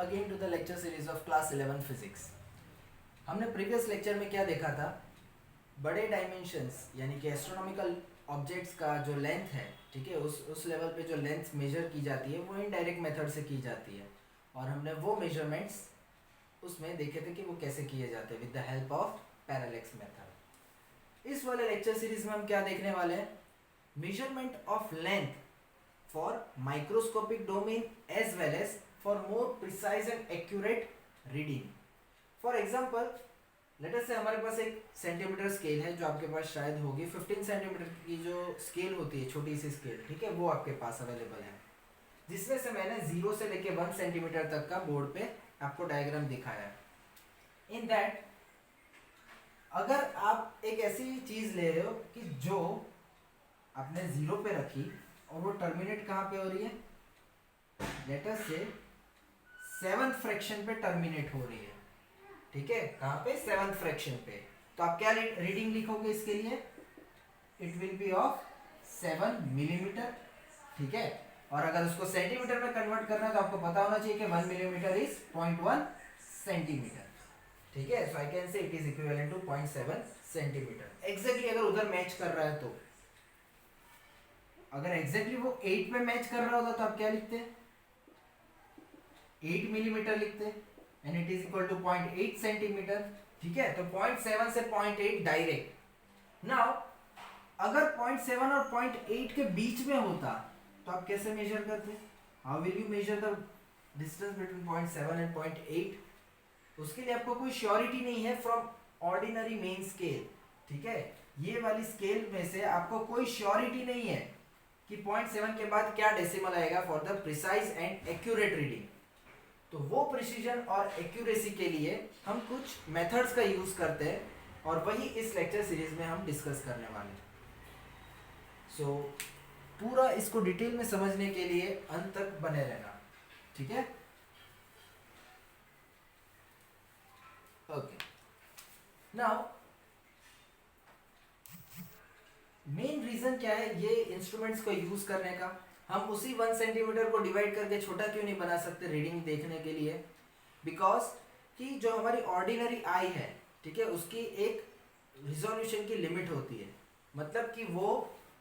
again to the lecture series of class 11 physics. हमने previous lecture में क्या देखा था, बड़े डायमेंशंस यानी कि एस्ट्रोनॉमिकल ऑब्जेक्ट्स का जो लेंथ है, ठीक है, उस लेवल पे जो लेंथ मेजर की जाती है वो इनडायरेक्ट मेथड से की जाती है और हमने वो मेजरमेंट्स उसमें देखे थे कि वो कैसे किए जाते हैं with the help of parallax method. इस वाले लेक्चर सीरीज में हम क्या देखने वाले हैं, measurement of length for microscopic domain as well as for more precise and accurate reading. For example, let us say हमारे पास एक सेंटीमीटर स्केल है जो आपके पास शायद होगी 15 सेंटीमीटर की जो स्केल होती है, छोटी सी स्केल, ठीक है, वो आपके पास अवेलेबल है, जिसमें से मैंने 0 से लेके 1 सेंटीमीटर तक का बोर्ड पे आपको डायग्राम दिखाया है। इन दैट अगर आप एक ऐसी चीज ले रहे हो कि जो आपने 0 पे रखी और वो टर्मिनेट कहाँ पे हो रही है, लेट अस से 7th फ्रैक्शन पे टर्मिनेट हो रही है, ठीक है, कहाँ पे, 7th फ्रैक्शन पे, तो आप क्या रीडिंग लिखोगे इसके लिए, it will be of 7 millimetre, ठीक है। और अगर उसको सेंटीमीटर में कन्वर्ट करना है तो आपको पता होना चाहिए कि 1 मिलीमीटर इज 0.1 सेंटीमीटर, ठीक है। So I can say it is equivalent to 0.7 centimetre. Exactly अगर उधर मैच कर रहा है तो, अगर एग्जैक्टली वो 8 पे मैच कर रहा होता तो आप क्या लिखते, 8 मिलीमीटर लिखते, and it is equal to 0.8 centimetre, ठीक है। तो 0.7 से 0.8 डायरेक्ट। नाउ अगर 0.7 और 0.8 के बीच में होता तो आप कैसे मेजर करते, how will you measure the distance between 0.7 and 0.8? उसके लिए आपको कोई श्योरिटी नहीं है फ्रॉम ऑर्डिनरी मेन स्केल, ठीक है। ये वाली स्केल में से आपको कोई श्योरिटी नहीं है कि 0.7 के बाद क्या डेसिमल आएगा for the precise and accurate reading. तो वो प्रिसीजन और एक्यूरेसी के लिए हम कुछ मेथड्स का यूज करते हैं और वही इस लेक्चर सीरीज में हम डिस्कस करने वाले हैं। सो पूरा इसको डिटेल में समझने के लिए अंत तक बने रहना, ठीक है। ओके, नाउ मेन रीजन क्या है ये इंस्ट्रूमेंट्स को यूज करने का, हम उसी 1 सेंटीमीटर को डिवाइड करके छोटा क्यों नहीं बना सकते रीडिंग देखने के लिए, बिकॉज कि जो हमारी ऑर्डिनरी आई है, ठीक है, उसकी एक रिजोल्यूशन की लिमिट होती है, मतलब कि वो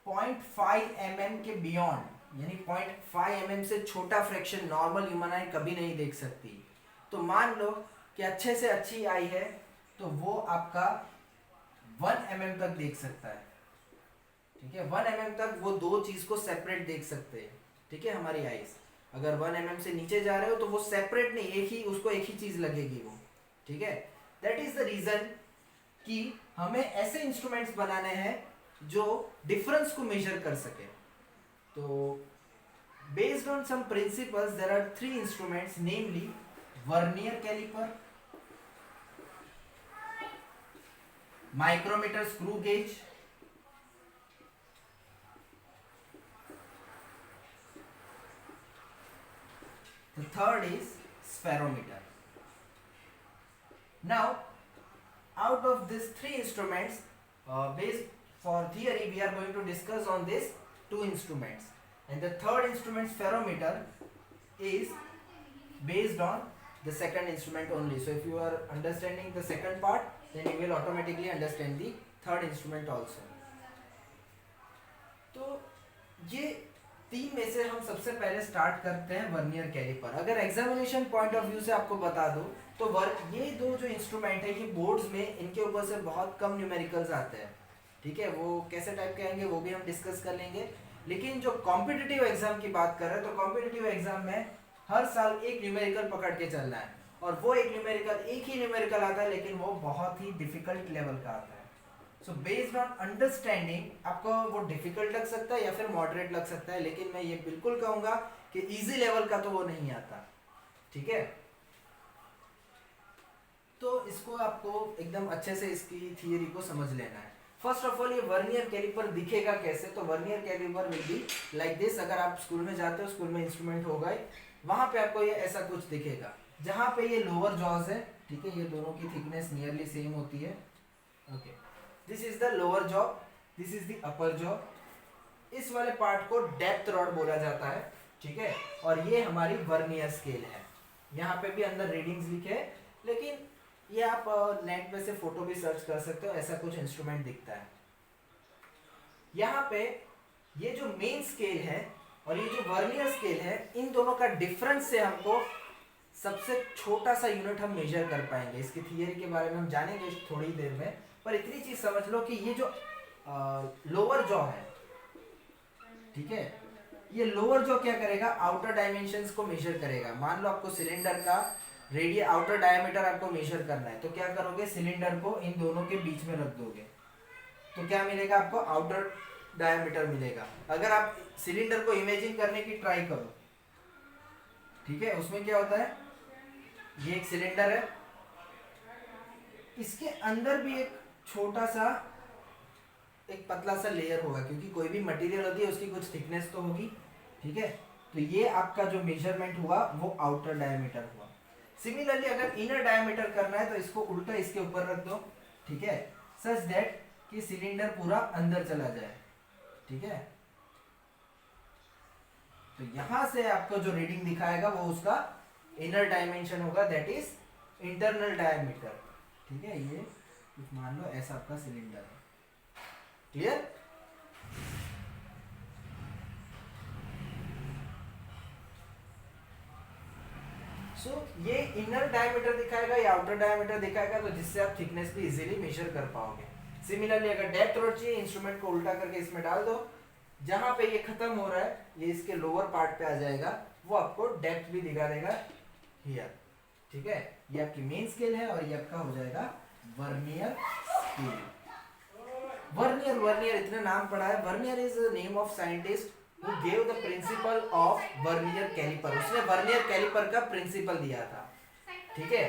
0.5 mm के बियॉन्ड यानी 0.5 mm से छोटा फ्रैक्शन नॉर्मल ह्यूमन आई कभी नहीं देख सकती। तो मान लो कि अच्छे से अच्छी आई है तो वो आपका 1 mm तक देख सकता है, ठीक है, 1 mm तक वो दो चीज को सेपरेट देख सकते हैं, ठीक है। हमारी आईज अगर 1 mm से नीचे जा रहे हो तो वो सेपरेट नहीं, एक ही उसको एक ही चीज लगेगी वो, ठीक है। दैट इज द रीजन कि हमें ऐसे इंस्ट्रूमेंट्स बनाने हैं जो डिफरेंस को मेजर कर सके। तो based on some principles there are 3 instruments, namely vernier calliper, micrometer screw gauge, the third is spherometer. Now out of these 3 instruments, based for theory we are going to discuss on these 2 instruments, and the third instrument spherometer is based on the second instrument only. So if you are understanding the second part, then you will automatically understand the third instrument also. तो ये 3 में से हम सबसे पहले start करते हैं vernier caliper. अगर एग्जामिनेशन पॉइंट ऑफ व्यू से आपको बता दूं तो ये दो जो इंस्ट्रूमेंट है ये बोर्ड्स में इनके ऊपर से बहुत कम न्यूमेरिकल्स आते हैं, ठीक है। वो कैसे टाइप के आएंगे वो भी हम डिस्कस कर लेंगे, लेकिन जो कॉम्पिटिटिव एग्जाम की बात कर रहे हैं तो कॉम्पिटिटिव एग्जाम में हर साल एक न्यूमेरिकल पकड़ के चलना है, और वो एक ही न्यूमेरिकल आता है, लेकिन वो बहुत ही डिफिकल्ट लेवल का आता है। सो बेस्ड ऑन अंडरस्टैंडिंग आपको वो डिफिकल्ट लग सकता है या फिर मॉडरेट लग सकता है, लेकिन मैं ये बिल्कुल कहूंगा कि इजी लेवल का तो वो नहीं आता, ठीक है। तो इसको आपको एकदम अच्छे से इसकी थियरी को समझ लेना है। फर्स्ट ऑफ ऑल ये वर्नियर कैलिपर दिखेगा कैसे, तो vernier calliper will be like this. अगर आप स्कूल में जाते हो, स्कूल में इंस्ट्रूमेंट होगा, वहां पे आपको ये ऐसा कुछ दिखेगा, जहां पे ये लोअर जॉज है, ठीक है, ये दोनों की थिकनेस नियरली सेम होती है, okay. This is the lower jaw, this is the upper jaw. इस वाले पार्ट को डेप्थ रॉड बोला जाता है, ठीक है, और ये हमारी वर्नियर स्केल है। यहाँ पे भी अंदर रीडिंग्स लिखे हैं, लेकिन ये आप नेट पे से फोटो भी सर्च कर सकते हो, ऐसा कुछ इंस्ट्रूमेंट दिखता है। यहाँ पे ये जो मेन स्केल है और ये जो वर्नियर स्केल है, इन दोनों का डिफरेंस से हमको सबसे छोटा सा यूनिट हम मेजर कर पाएंगे। इसकी थियरी के बारे में हम जानेंगे थोड़ी देर में, पर इतनी चीज समझ लो कि ये जो लोअर जॉ है, ठीक है, ये लोअर जॉ क्या करेगा, आउटर डायमेंशंस को मेजर करेगा। मान लो आपको सिलेंडर का रेडियस आउटर डायमीटर आपको मेजर करना है, तो क्या करोगे, सिलेंडर को इन दोनों के बीच में रख दोगे, तो क्या मिलेगा आपको, आउटर डायमीटर मिलेगा। अगर आप सिलेंडर को इमेजिन करने की ट्राई करो, ठीक है, उसमें क्या होता है, ये एक सिलेंडर है, इसके अंदर भी एक छोटा सा एक पतला सा लेयर होगा, क्योंकि कोई भी मटेरियल होती है उसकी कुछ थिकनेस तो होगी, ठीक है। तो ये आपका जो मेजरमेंट हुआ वो आउटर डायमीटर हुआ। सिमिलरली अगर इनर डायमीटर करना है तो इसको उल्टा इसके ऊपर रख दो, ठीक है, सच दैट कि सिलेंडर पूरा अंदर चला जाए, ठीक है। तो यहां से आपको जो रीडिंग दिखाएगा वो उसका इनर डायमेंशन होगा, दैट इज इंटरनल डायमीटर, ठीक है। ये मान लो ऐसा आपका सिलेंडर है, क्लियर। ये इनर डायमीटर दिखाएगा या आउटर डायमीटर दिखाएगा, तो जिससे आप थिकनेस भी इजीली मेजर कर पाओगे। सिमिलरली अगर डेप्थ और चाहिए, इंस्ट्रूमेंट को उल्टा करके इसमें डाल दो, जहां पे ये खत्म हो रहा है ये इसके लोअर पार्ट पे आ जाएगा, वो आपको डेप्थ भी दिखा देगा हियर, ठीक है। ये आपकी मेन स्केल है और ये आपका हो जाएगा वर्नियर स्केल। वर्नियर, वर्नियर इतना नाम पड़ा है, Vernier is name of scientist who gave the principle of vernier calliper. उसने वर्नियर कैलिपर का प्रिंसिपल दिया था, ठीक है।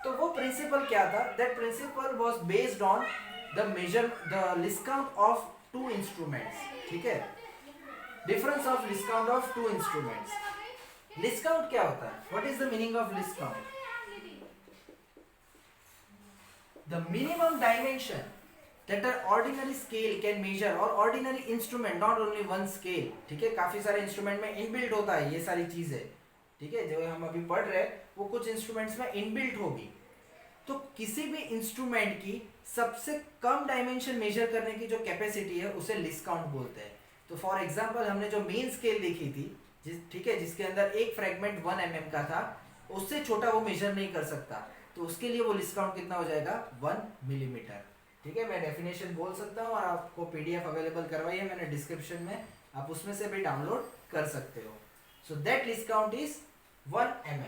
तो वो प्रिंसिपल क्या था, that principle was based on the least count of two instruments, ठीक है, difference of least count of two instruments. Least count क्या होता है, what is the meaning of least count, the minimum dimension that an ordinary scale can measure, और ordinary instrument not only one scale, ठीक है, काफी सारे instrument में inbuilt होता है ये सारी चीजें, ठीक है, जो हम अभी पढ़ रहे हैं वो कुछ इंस्ट्रूमेंट्स में इनबिल्ट होगी। तो किसी भी इंस्ट्रूमेंट की सबसे कम डायमेंशन मेजर करने की जो कैपेसिटी है उसे लिस्ट काउंट बोलते हैं। तो फॉर एग्जांपल हमने जो मेन स्केल देखी थी, ठीक है, जिसके अंदर एक फ्रेगमेंट 1 mm का था, उससे छोटा वो मेजर नहीं कर सकता, तो उसके लिए वो लिस्ट काउंट कितना हो जाएगा, 1 मिलीमीटर, ठीक है। मैं डेफिनेशन बोल सकता हूँ और आपको पीडीएफ अवेलेबल करवाई है मैंने डिस्क्रिप्शन में, आप उसमें से भी डाउनलोड कर सकते हो। So that list count is 1 mm।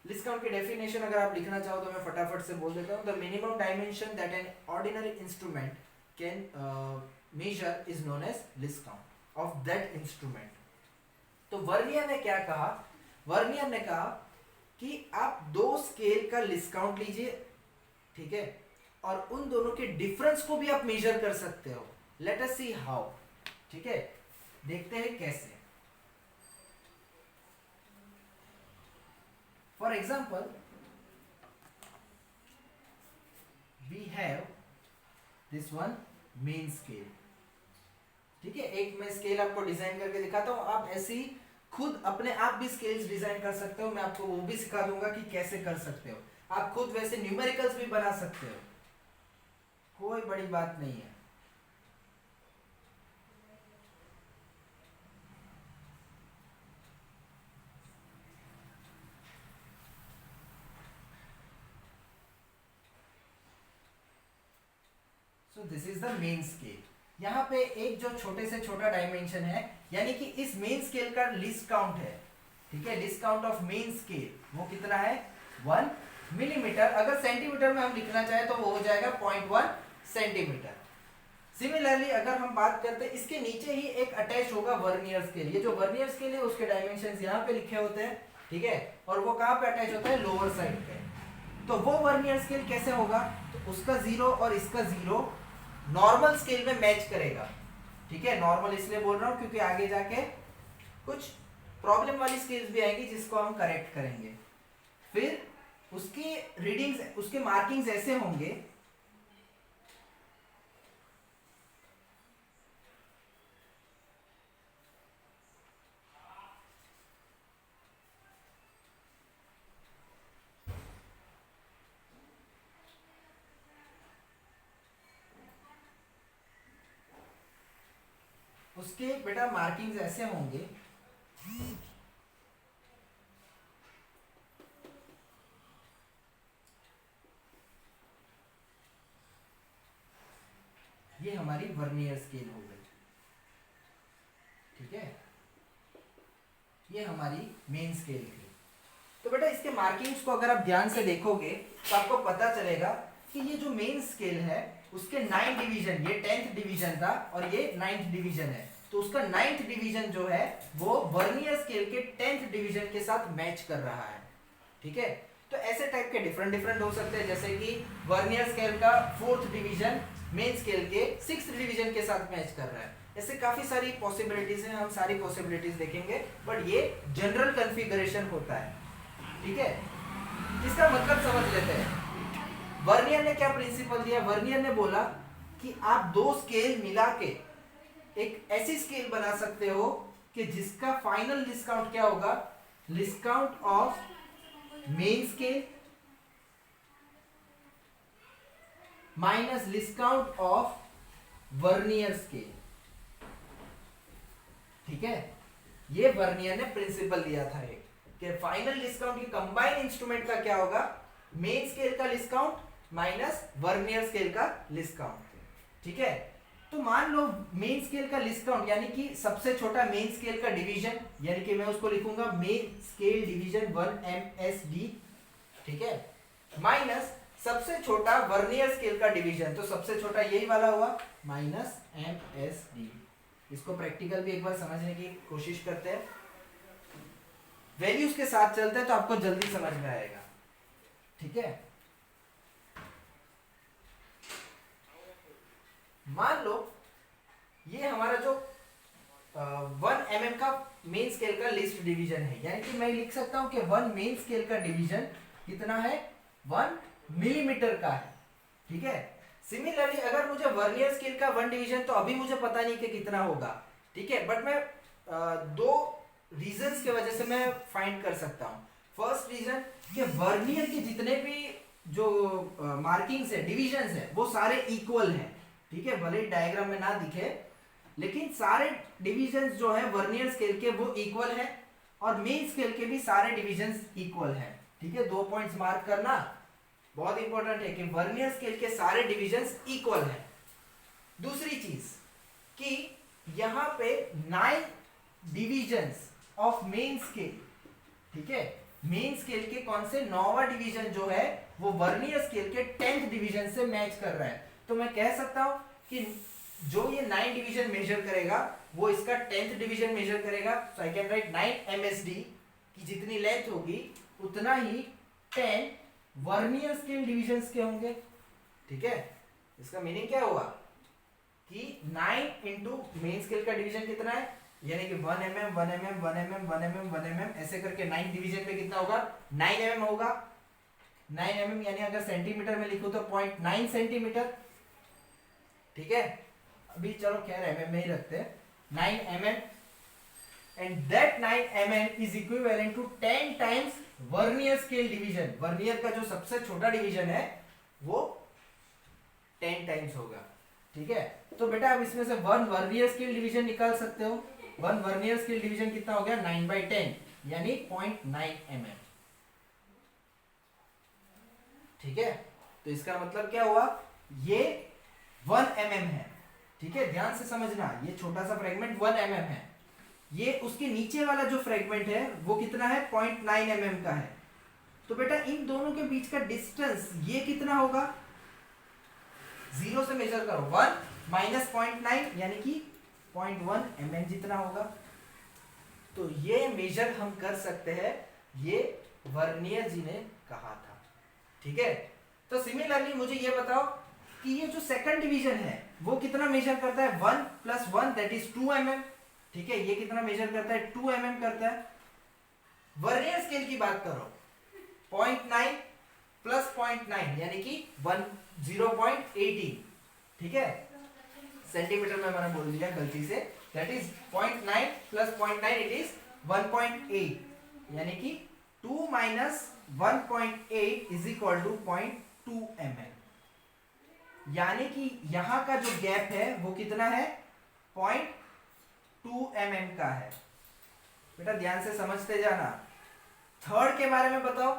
List count की डेफिनेशन अगर आप लिखना चाहो तो मैं फटाफट से बोल देता हूँ, the minimum dimension that an ordinary instrument can measure is known as least count of that instrument. तो वर्नियर ने क्या कहा, वर्नियर ने कहा कि आप दो स्केल का लिस्ट काउंट लीजिए, ठीक है, और उन दोनों के डिफरेंस को भी आप मेजर कर सकते हो। लेट अस सी हाउ, ठीक है, देखते हैं कैसे। For example we have this one main scale, ठीक है। एक मैं स्केल आपको डिजाइन करके दिखाता हूं, आप ऐसी खुद अपने आप भी स्केल्स डिजाइन कर सकते हो, मैं आपको वो भी सिखा दूंगा कि कैसे कर सकते हो। आप खुद वैसे न्यूमेरिकल्स भी बना सकते हो, कोई बड़ी बात नहीं है। So this is the main scale. यहाँ पे एक जो छोटे से छोटा डायमेंशन है, यानी कि इस मेन स्केल का लिस्ट काउंट है, ठीक है, list count of main scale वो कितना है, 1 मिलीमीटर। अगर सेंटीमीटर में हम लिखना चाहे तो वो हो जाएगा 0.1 सेंटीमीटर। सिमिलरली अगर हम बात करते हैं, इसके नीचे ही एक अटैच होगा वर्नियर स्केल। ये जो वर्नियर स्केल है उसके डायमेंशंस यहाँ पे लिखे होते हैं, ठीक है, और वो कहाँ पे अटैच होता है, लोअर साइड पे। तो वो वर्नियर स्केल कैसे होगा, तो उसका 0 और इसका 0 नॉर्मल स्केल में मैच करेगा, ठीक है। नॉर्मल इसलिए बोल रहा हूँ क्योंकि आगे जाके कुछ प्रॉब्लम वाली स्केल्स भी आएंगी जिसको हम करेक्ट करेंगे। फिर उसकी रीडिंग्स, उसके मार्किंग्स ऐसे होंगे, उसके बेटा मार्किंग्स ऐसे होंगे, ये हमारी वर्नियर स्केल हो गई, ठीक है, ये हमारी मेन स्केल थी। तो बेटा इसके मार्किंग्स को अगर आप ध्यान से देखोगे तो आपको पता चलेगा कि ये जो मेन स्केल है उसके 9 डिवीजन, ये 10th डिवीजन था और ये 9th डिवीजन है, तो उसका 9th डिवीजन जो है वो वर्नियर स्केल के 10th डिवीजन के साथ मैच कर रहा है, ठीक है। तो ऐसे टाइप के डिफरेंट डिफरेंट हो सकते हैं, जैसे कि वर्नियर स्केल का 4th डिवीजन मेन स्केल के 6th डिवीजन के साथ मैच कर रहा है। ऐसे काफी सारी पॉसिबिलिटीज हैं, हम सारी पॉसिबिलिटीज देखेंगे, बट ये जनरल कॉन्फ़िगरेशन होता है, ठीक है। इसका मतलब समझ लेते हैं। वर्नियर ने क्या प्रिंसिपल दिया? वर्नियर ने बोला कि आप दो स्केल मिला के एक ऐसी स्केल बना सकते हो कि जिसका फाइनल डिस्काउंट क्या होगा? Discount of main scale minus discount of vernier scale, ठीक है। ये वर्नियर ने प्रिंसिपल दिया था एक, कि फाइनल डिस्काउंट की कंबाइन इंस्ट्रूमेंट का क्या होगा? मेन स्केल का डिस्काउंट माइनस वर्नियर स्केल का डिस्काउंट, ठीक है। तो मान लो मेन स्केल का डिस्काउंट यानी कि सबसे छोटा मेन स्केल का डिवीजन, यानी कि मैं उसको लिखूंगा मेन स्केल डिवीजन 1 MSD, ठीक है, माइनस सबसे छोटा वर्नियर स्केल का डिवीजन, तो सबसे छोटा यही वाला हुआ माइनस MSD। इसको प्रैक्टिकल भी एक बार समझने की कोशिश करते हैं, वैल्यूज के साथ चलते हैं तो आपको जल्दी समझ में आएगा, ठीक है। मान लो ये हमारा जो 1 mm का मेन स्केल का लिस्ट डिवीजन है, यानी कि मैं लिख सकता हूं कि 1 मेन स्केल का डिवीजन कितना है? 1 मिलीमीटर का है, ठीक है। सिमिलरली अगर मुझे वर्नियर स्केल का 1 डिवीजन, तो अभी मुझे पता नहीं कि कितना होगा, ठीक है, बट मैं दो रीजंस की वजह से मैं फाइंड कर सकता हूं। फर्स्ट रीजन कि वर्नियर के जितने भी जो मार्किंग्स है, डिवीजंस है, वो सारे इक्वल हैं, ठीक है, भले डायग्राम में ना दिखे, लेकिन सारे डिवीजंस जो है वर्नियर स्केल के वो इक्वल है और मेन स्केल के भी सारे डिवीजंस इक्वल हैं, ठीक है। 2 पॉइंट्स मार्क करना बहुत इंपॉर्टेंट है कि वर्नियर स्केल के सारे डिवीजंस इक्वल हैं। दूसरी चीज कि यहां पे 9 डिवीजंस ऑफ मेन स्केल, ठीक है, मेन स्केल के कौन से 9वां डिवीजन जो है वो वर्नियर स्केल के 10th डिवीजन से मैच कर रहा है, तो मैं कह सकता हूं कि जो ये 9 डिवीजन मेजर करेगा वो इसका 10th डिवीजन मेजर करेगा, सो आई कैन राइट 9 MSD की जितनी लेंथ होगी उतना ही 10 वर्नियर स्केल डिवीजंस के होंगे, ठीक है। इसका मीनिंग क्या हुआ कि 9 इंटू मेन स्केल का डिवीजन कितना है, यानी कि 1 mm 1 mm 1 mm 1 mm 1 mm ऐसे करके 9 डिवीजन पे कितना होगा? 9 mm होगा। 9 mm यानी अगर सेंटीमीटर में लिखूं तो 0.9 सेंटीमीटर, ठीक है। अभी चलो खैर mm में ही रखते हैं, 9 mm, and that 9 mm is equivalent to 10 times vernier scale division. Vernier का जो सबसे छोटा डिवीजन है वो 10 टाइम्स होगा, ठीक है। तो बेटा आप इसमें से 1 वर्नियर स्केल डिवीजन निकाल सकते हो। 1 वर्नियर स्केल डिवीजन कितना हो गया? 9/10 यानी 0.9 mm, ठीक है। तो इसका मतलब क्या हुआ? ये 1 mm है, ठीक है, ध्यान से समझना, ये छोटा सा फ्रेगमेंट 1 mm है, ये उसके नीचे वाला जो फ्रेगमेंट है वो कितना है? 0.9 mm का है। तो बेटा इन दोनों के बीच का डिस्टेंस ये कितना होगा? 0 से मेजर करो, 1 माइनस 0.9 यानी कि 0.1 mm जितना होगा। तो ये मेजर हम कर सकते हैं, ये वर्नियर जी ने कहा था, ठीक है। तो सिमिलरली मुझे ये बताओ कि ये जो सेकंड डिवीजन है वो कितना मेजर करता है? 1 प्लस 1 दैट इज 2 mm, ठीक है, ये कितना मेजर करता है? 2 mm करता है। वर्नियर स्केल की बात करो, 0.9 प्लस 0.9 यानी कि 0.18, ठीक है, सेंटीमीटर में मैंने बोल दिया गलती से, that is 0.9 plus 0.9 it is 1.8 यानी कि 2 minus 1.8 is equal to 0.2 mm, यानी कि यहां का जो गैप है वो कितना है? 2 mm का है। बेटा ध्यान से समझते जाना। थर्ड के बारे में बताओ,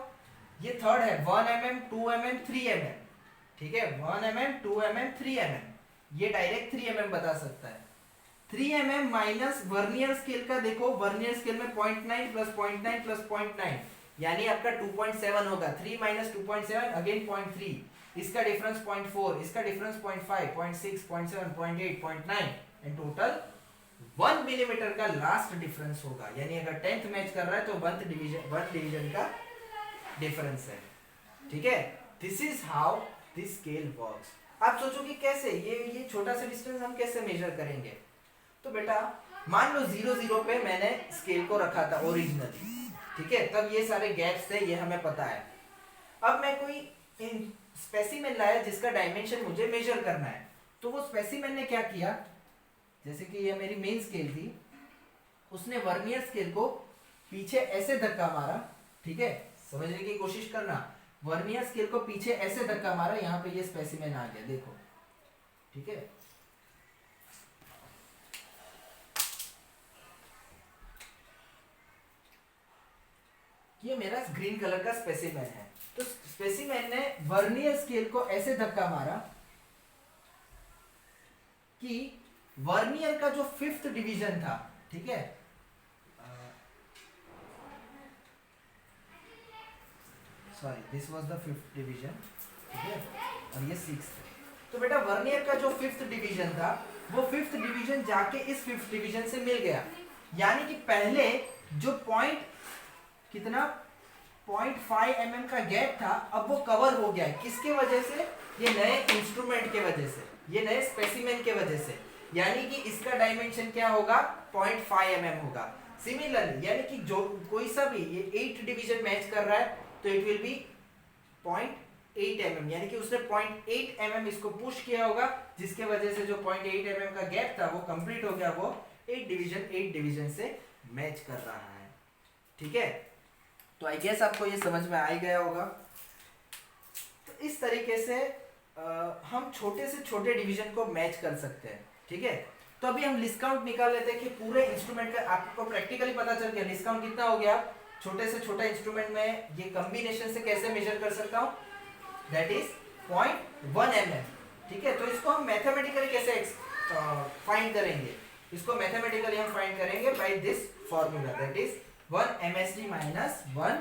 ये थर्ड है 1 mm 2 mm 3 mm, ठीक है 1 mm 2 mm 3 mm, ये डायरेक्ट 3 mm बता सकता है। 3 mm माइनस वर्नियर स्केल का देखो, वर्नियर स्केल में 0.9 प्लस 0.9 प्लस 0.9 यानी आपका 2.7 होगा। 3 माइनस 2.7 अगेन 0.3, इसका डिफरेंस 0.4, इसका डिफरेंस 0.5, 0.6, 0.7, 0.8, 0.9 एंड टोटल 1 मिलीमीटर का लास्ट डिफरेंस होगा। यानी अगर 10th मैच कर रहा है तो 1 डिवीजन का डिफरेंस है, ठीक है। This is how this scale works. आप सोचो कि कैसे ये छोटा सा डिस्टेंस हम कैसे मेजर करेंगे। तो बेटा मान लो 0 0 पे मैंने स्केल को रखा था ओरिजिनली, ठीक है, तब ये सारे गैप्स थे, ये हमें पता है। अब मैं कोई स्पेसिमेन लाया जिसका डायमेंशन मुझे मेजर करना है, तो वो स्पेसिमेन ने क्या किया, जैसे कि ये मेरी मेन स्केल थी, उसने वर्नियर स्केल को पीछे ऐसे धक्का मारा, ठीक है, समझने की कोशिश करना। वर्नियर स्केल को पीछे ऐसे धक्का मारा, यहाँ पे ये स्पेसिमेन आ गया, देखो, ठीक है। ये मेरा ग्रीन कलर का स्पेसिमेन है। तो स्पेसिमेन ने वर्नियर स्केल को ऐसे धक्का मारा कि वर्नियर का जो 5th डिवीजन था, ठीक है, sorry this was the 5th division, ठीक है, और ये 6th। तो बेटा वर्नियर का जो 5th डिवीजन था, वो 5th डिवीजन जाके इस 5th डिवीजन से मिल गया। यानी कि पहले जो पॉइंट कितना 0.5 mm का गैप था, अब वो कवर हो गया है। किसके वजह से? ये नए इंस्ट्रूमेंट के वजह से, ये नए स्पेसिमेन के वजह से। यानी कि इसका डायमेंशन क्या होगा, 0.5 mm होगा। सिमिलरली यानी कि जो कोई सा भी ये 8 डिवीजन मैच कर रहा है तो इट विल बी 0.8 mm, यानी कि उसने 0.8 mm इसको पुश किया होगा, जिसके वजह से जो 0.8 mm का गैप था वो कंप्लीट हो गया, वो 8 डिवीजन से मैच कर रहा है, ठीक है। तो आई गेस आपको ये समझ में आ ही गया होगा। तो इस तरीके से हम छोटे से छोटे डिवीजन को मैच कर सकते हैं, ठीक है। तो अभी हम लिस्ट काउंट निकाल लेते हैं कि पूरे इंस्ट्रूमेंट का आपको प्रैक्टिकली पता चल गया लिस्ट काउंट कितना हो गया। छोटे से छोटा इंस्ट्रूमेंट में ये कॉम्बिनेशन से कैसे मेजर कर सकता हूँ, दैट इज 0.1 mm, ठीक है। तो इसको हम मैथमेटिकली कैसे फाइंड करेंगे, इसको मैथमेटिकली हम फाइंड करेंगे by this formula, that is 1 MSD minus 1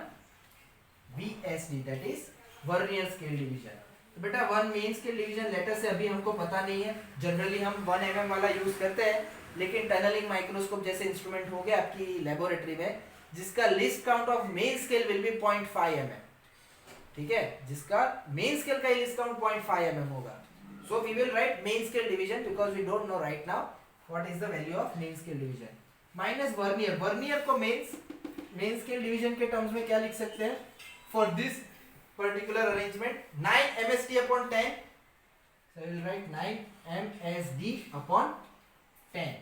VSD, that is vernier scale division. तो बेटा 1 मेन स्केल डिवीजन लेटर से अभी हमको पता नहीं है, जनरली हम 1 mm वाला यूज करते हैं, लेकिन टनलिंग माइक्रोस्कोप जैसे इंस्ट्रूमेंट हो गया आपकी लेबोरेटरी में, जिसका least count of main scale will be 0.5 mm, ठीक है, जिसका मेन स्केल का लिस्ट काउंट 0.5 mm होगा। So we will write main scale division because we don't know right now what is the value of main scale division minus vernier. Vernier को main scale division के terms में क्या लिख सकते हैं, for this particular arrangement 9 MSD upon 10, so we will write 9 MSD upon 10।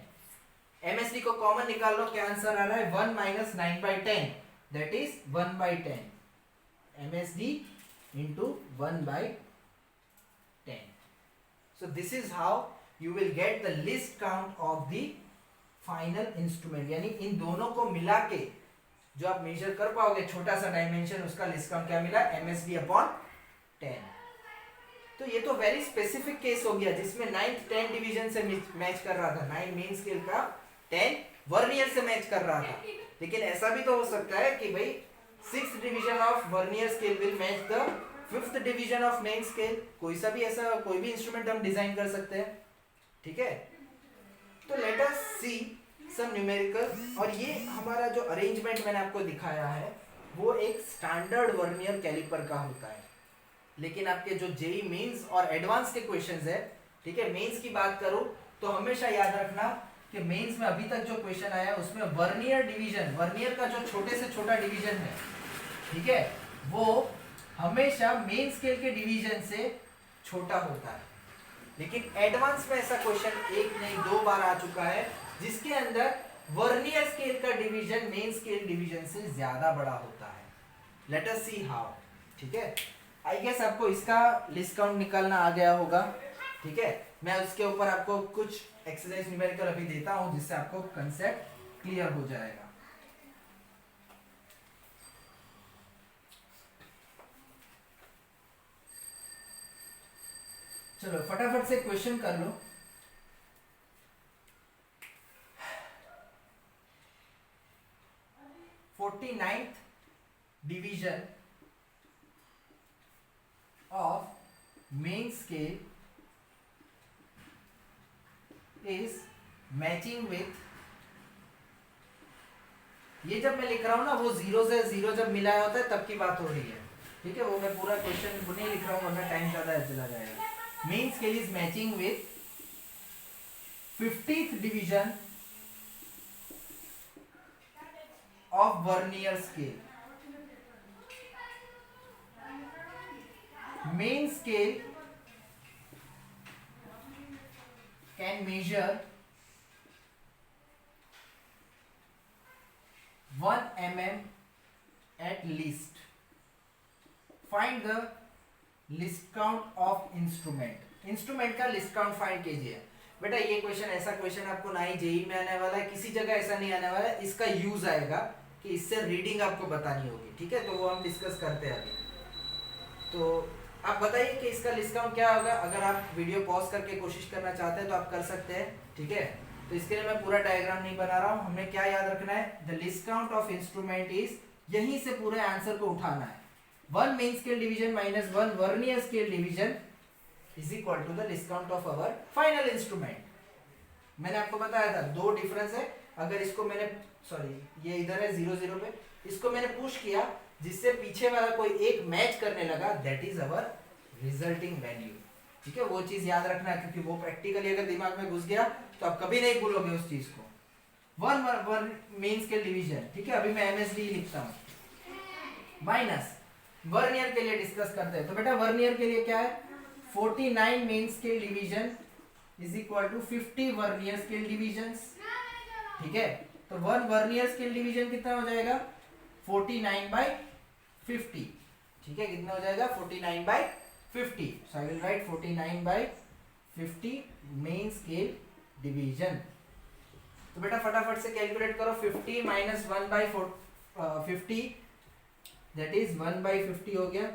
MSD को common निकाल लो, क्या आंसर आ रहा है 1 minus 9/10, that is 1/10 MSD into 1/10। so this is how you will get the list count of the final instrument, यानी इन दोनों को मिला के जो आप मेजर कर पाओगे छोटा सा डायमेंशन, उसका लिस्ट काउंट क्या मिला, MSD upon 10। तो ये तो वेरी स्पेसिफिक केस हो गया जिसमें 9th 10 डिवीजन से मैच कर रहा था, 9 मेन स्केल का 10 वर्नियर से मैच कर रहा था। लेकिन ऐसा भी तो हो सकता है कि भाई 6th division of vernier scale will match the 5th division of main scale, कोई सा भी ऐसा कोई भी इंस्ट्रूमेंट हम डिजाइन कर सकते हैं, ठीक है। तो लेट अस सी सम न्यूमेरिकल, और ये हमारा जो अरेंजमेंट मैंने आपको दिखाया है वो एक स्टैंडर्ड वर्नियर कैलिपर का होता है, लेकिन आपके जो जेई मेंस और एडवांस के क्वेश्चंस है, ठीक है, मेंस की बात करूं तो हमेशा याद रखना कि मेंस में अभी तक जो क्वेश्चन आया उसमें वर्नियर डिवीजन, वर्नियर का जो छोटे से छोटा डिवीजन है, ठीक है, वो हमेशा मेन स्केल के डिवीजन से छोटा होता है। लेकिन एडवांस में ऐसा क्वेश्चन एक नहीं 2 बार आ चुका है जिसके अंदर वर्नियर स्केल का डिवीजन मेन स्केल डिवीजन से ज्यादा बड़ा होता है। लेट अस सी हाउ, ठीक है। आई गेस आपको इसका लिस्ट काउंट निकालना आ गया होगा। ठीक है, मैं उसके ऊपर आपको कुछ एक्सरसाइज न्यूमेरिकल अभी देता हूं जिससे आपको कंसेप्ट क्लियर हो जाएगा। चलो फटाफट से क्वेश्चन कर लो। 49th division of main scale is matching with, ये जब मैं लिख रहा हूं ना वो जीरो से जीरो जब मिलाया होता है तब की बात हो रही है, ठीक है, वो मैं पूरा क्वेश्चन नहीं लिख रहा हूं वरना टाइम ज्यादा चला जाएगा। Main scale is matching with 50th division of vernier scale. Main scale can measure 1 mm at least. Find the list count of instrument. Instrument का लिस्ट काउंट फाइंड कीजिए। बेटा ये क्वेश्चन, ऐसा क्वेश्चन आपको ना ही जेई में आने वाला है, किसी जगह ऐसा नहीं आने वाला है। इसका यूज आएगा कि इससे रीडिंग आपको बतानी होगी, ठीक है, तो वो हम डिस्कस करते हैं अभी। तो आप बताइए कि इसका लिस्ट काउंट क्या होगा। अगर आप वीडियो पॉज करके कोशिश करना चाहते हैं तो आप कर सकते हैं, ठीक है। तो इसके लिए मैं पूरा डायग्राम नहीं बना रहा हूँ, हमें क्या याद रखना है, the least count of instrument is, यहीं से पूरे आंसर को उठाना है। 1 main scale division minus 1 vernier scale division is equal to the least count of our final instrument. मैंने आपको बताया था दो डिफरेंस है। अगर इसको मैंने, सॉरी ये इधर है 0 0 पे, इसको मैंने पुश किया जिससे पीछे वाला कोई एक मैच करने लगा, that is our resulting value, ठीक है। वो चीज याद रखना है क्योंकि वो प्रैक्टिकली अगर दिमाग में घुस गया तो आप कभी नहीं भूलोगे उस चीज को। 1 मेन स्केल डिवीजन, ठीक है, अभी मैं एमएसडी लिखता हूं, माइनस वर्नियर के लिए डिस्कस करते हैं। तो बेटा वर्नियर के लिए क्या है, 49 main scale division is equal to 50 vernier scale divisions, ठीक है। तो 1 वर्नियर स्केल डिवीजन कितना हो जाएगा, 49/50, ठीक है, कितना हो जाएगा 49/50। So I will write 49/50 main scale division. तो बेटा फटाफट से कैलकुलेट करो, 50 माइनस 1/50 दैट इज 1/50 हो गया,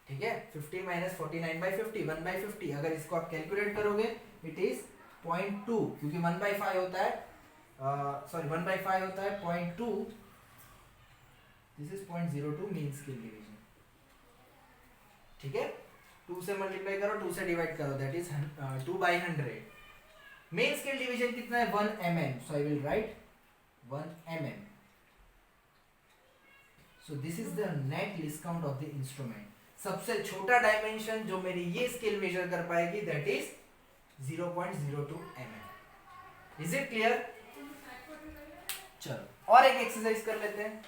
ठीक है। 50 माइनस 49/50 1/50, अगर इसको आप कैलकुलेट करोगे इट इज 0.2, क्योंकि 1/5 होता है, सॉरी 1/5 होता है 0.2, this is 0.02 mean scale division, ठीक है। 2 से मल्टीप्लाई करो, 2 से डिवाइड करो, that is 2/100। Main scale division कितना है, 1 mm, so I will right 1 mm। So this is the net list count of the instrument. सबसे छोटा डायमेंशन जो मेरी ये स्केल मेजर कर पाएगी that is 0.02 mm। Is it clear? चलो और एक एक्सरसाइज कर लेते हैं।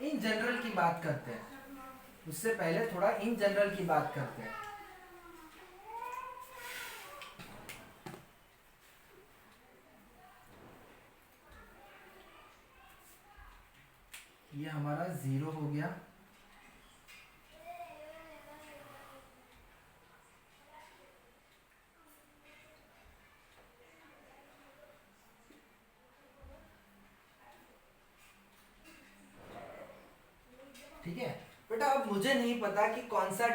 इन जनरल की बात करते हैं, उससे पहले थोड़ा इन जनरल की बात करते हैं। ये हमारा 0 हो गया, ठीक है बेटा। अब मुझे नहीं पता कि कौन सा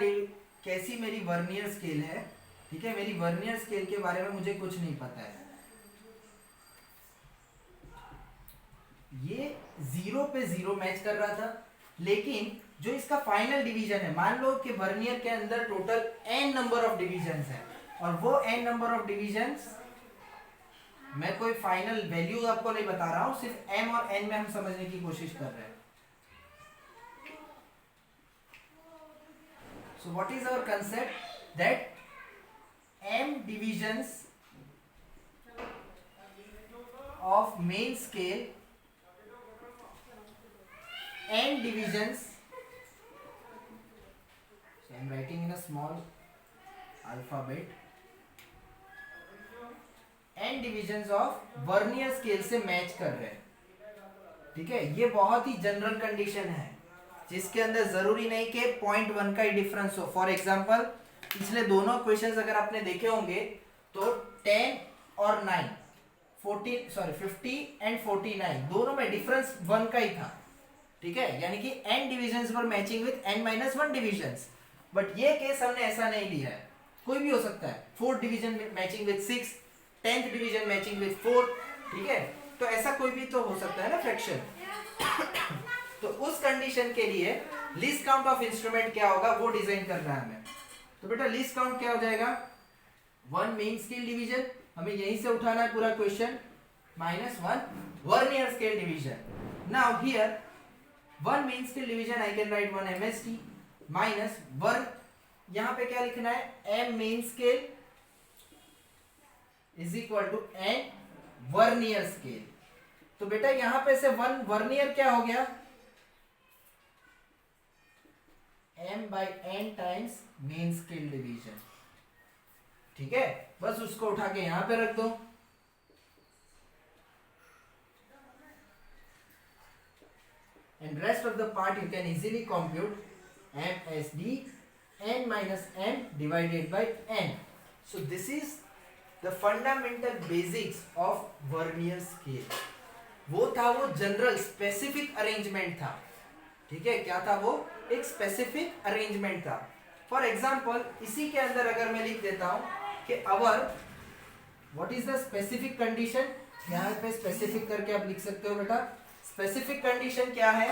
कैसी मेरी वर्नियर स्केल है, ठीक है, मेरी वर्नियर स्केल के बारे में मुझे कुछ नहीं पता है। ये 0 पे 0 मैच कर रहा था, लेकिन जो इसका फाइनल डिवीजन है, मान लो कि वर्नियर के अंदर total n number of divisions है, और वो n नंबर ऑफ डिविजन्स, मैं कोई फाइनल वैल्यू आपको नहीं बता रहा हूं, सिर्फ m और n में हम समझने की कोशिश कर रहे हैं। So what is our concept, that m divisions of main scale, n divisions, so I am writing in a small alphabet, n divisions of vernier scale से मैच कर रहे हैं, ठीक है, ये बहुत ही जनरल कंडीशन है जिसके अंदर जरूरी नहीं कि 0.1 का ही डिफरेंस हो। फॉर एग्जांपल पिछले दोनों क्वेश्चंस अगर आपने देखे होंगे तो 10 और 9 50 एंड 49 दोनों में डिफरेंस 1 का ही था। ठीक है, यानी कि n divisions were matching with n-1 divisions. But ये केस हमने ऐसा नहीं लिया है, कोई भी हो सकता है। 4th division matching with 6, 10th division matching with 4। ठीक है, तो ऐसा कोई भी तो हो सकता है ना फ्रैक्शन। तो उस कंडीशन के लिए लीस्ट काउंट ऑफ इंस्ट्रूमेंट क्या होगा वो डिजाइन करना है हमें। तो बेटा लीस्ट काउंट क्या हो जाएगा, 1 मेन स्केल डिवीजन, हमें यहीं से उठाना है पूरा question, -1 vernier scale division. Now here 1 main scale division I can write 1 MSD minus 1, यहां पे क्या लिखना है, m main scale is equal to n vernier scale. तो बेटा यहां पे से 1 वर्नियर क्या हो गया, m/n times main scale division. ठीक है, बस उसको उठा के यहां पे रख दो। And rest of the part you can easily compute MSD n minus n divided by n. So this is the fundamental basics of vernier scale. वो था वो जनरल स्पेसिफिक अरेंजमेंट था। ठीक है, क्या था वो, एक स्पेसिफिक अरेंजमेंट था। फॉर एग्जाम्पल इसी के अंदर अगर मैं लिख देता हूं कि our what is the specific condition, यहां पे स्पेसिफिक करके आप लिख सकते हो बेटा। स्पेसिफिक कंडीशन क्या है,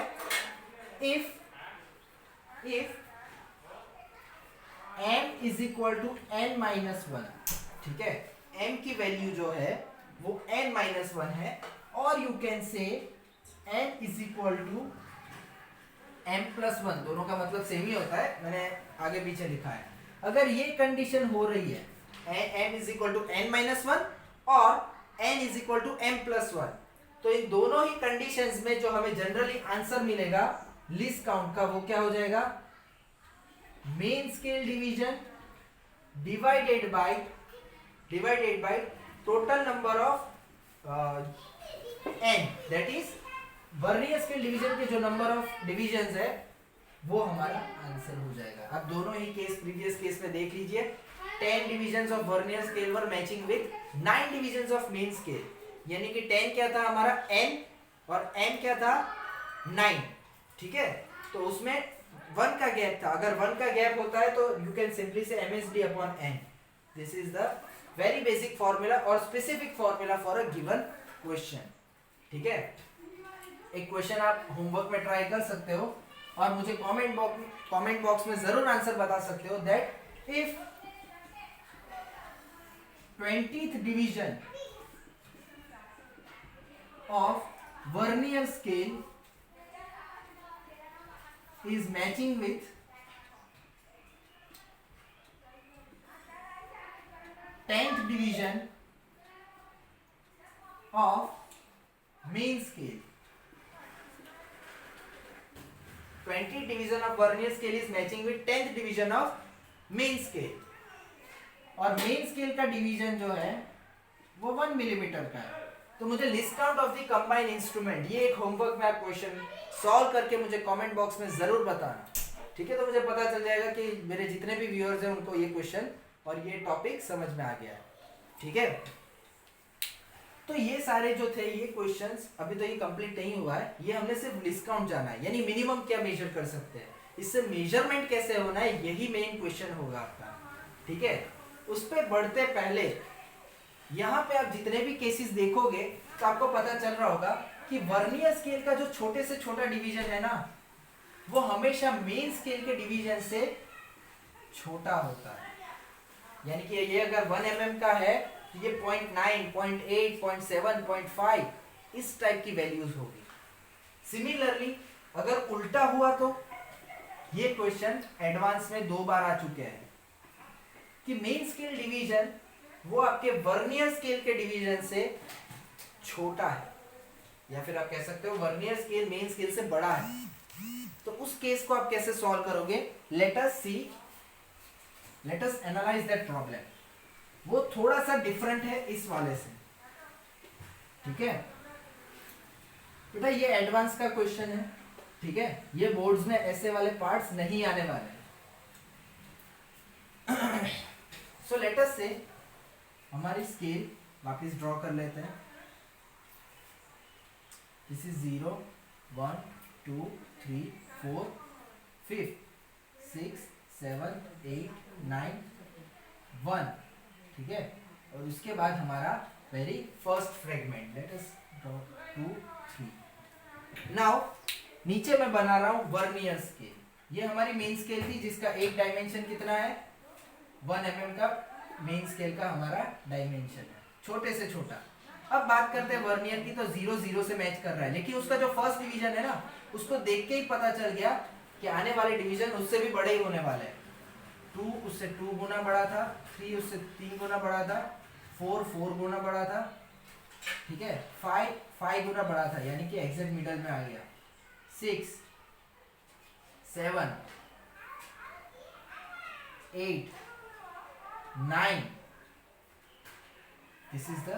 if m is equal to n-1। ठीक है, m की वैल्यू जो है वो n-1 है, और you can say n is equal to m+1, दोनों का मतलब सेम ही होता है, मैंने आगे पीछे लिखा है। अगर ये कंडीशन हो रही है m is equal to n-1 और n is equal to m+1, तो इन दोनों ही कंडीशंस में जो हमें जनरली आंसर मिलेगा लीस्ट काउंट का, वो क्या हो जाएगा, main scale division divided by total number of n, that is vernier scale division के जो नंबर ऑफ डिविजन्स है वो हमारा आंसर हो जाएगा। अब दोनों ही केस प्रीवियस केस में देख लीजिए, 10 divisions of vernier scale were matching with 9 divisions of main scale, यानी कि 10 क्या था हमारा n और m क्या था 9। ठीक है, तो उसमें 1 का गैप था, अगर 1 का गैप होता है तो you can simply say MSD upon n। This is the very basic formula और specific formula for a given question. ठीक है, एक क्वेश्चन आप होमवर्क में ट्राई कर सकते हो और मुझे कमेंट बॉक्स में जरूर आंसर बता सकते हो, that if 20th division of vernier scale is matching with 10th division of main scale. 20th division of vernier scale is matching with 10th division of main scale, और main scale का division जो है वो 1 millimetre का है। तो मुझे list count of the combined instrument, ये एक होमवर्क में आप क्वेश्चन सॉल्व करके मुझे कमेंट बॉक्स में जरूर बताना। ठीक है, तो मुझे पता चल जाएगा कि मेरे जितने भी व्यूअर्स हैं उनको ये क्वेश्चन और ये टॉपिक समझ में आ गया है। ठीक है, तो ये सारे जो थे ये क्वेश्चंस, अभी तो ये कंप्लीट नहीं हुआ है, ये हमने सिर्फ लिस्ट काउंट जाना है, यानी मिनिमम क्या मेजर कर सकते हैं, इससे मेजरमेंट कैसे होना है, यही मेन क्वेश्चन होगा आपका। ठीक है, उस पर बढ़ते पहले यहाँ पे आप जितने भी केसेस देखोगे तो आपको पता चल रहा होगा कि वर्नियर स्केल का जो छोटे से छोटा डिवीजन है ना, वो हमेशा मेन स्केल के डिवीजन से छोटा होता है। यानी कि ये अगर 1 mm का है तो ये 0.9, 0.8, 0.7, 0.5 इस टाइप की वैल्यूज होगी। सिमिलरली अगर उल्टा हुआ तो ये क्वेश्चन एडवांस में 2 बार आ चुके हैं कि मेन स्केल डिवीजन वो आपके वर्नियर स्केल के डिवीजन से छोटा है, या फिर आप कह सकते हो वर्नियर स्केल मेन स्केल से बड़ा है। तो उस केस को आप कैसे सॉल्व करोगे, let us analyse that problem. वो थोड़ा सा डिफरेंट है इस वाले से। ठीक है, बेटा ये एडवांस का क्वेश्चन है, ठीक है, ये बोर्ड्स में ऐसे वाले पार्ट्स नहीं आने वाले। सो लेट अस से हमारी स्केल वापस ड्रॉ कर लेते हैं। दिस इज 0 1 2 3 4 5 6 7 8 9 1, ठीक है। और उसके बाद हमारा very first fragment, let us draw 2 3। Now नीचे मैं बना रहा हूं वर्नियर स्केल। ये हमारी मेन स्केल थी जिसका एक डायमेंशन कितना है 1 mm का मेन स्केल का हमारा डायमेंशन है, छोटे से छोटा। अब बात करते हैं वर्नियर की, तो 0 0 से मैच कर रहा है, लेकिन उसका जो फर्स्ट डिवीजन है ना, उसको देख के ही पता चल गया कि आने वाले डिवीजन उससे भी बड़े ही होने वाले हैं। 2 उससे 2 गुना बड़ा था, 3 उससे 3 गुना बड़ा था, 4 4 गुना बड़ा था, ठीक है, 5 5 गुना बड़ा था, यानी कि एग्जैक्ट मिडल में आ गया। 6 7 8 9, this is the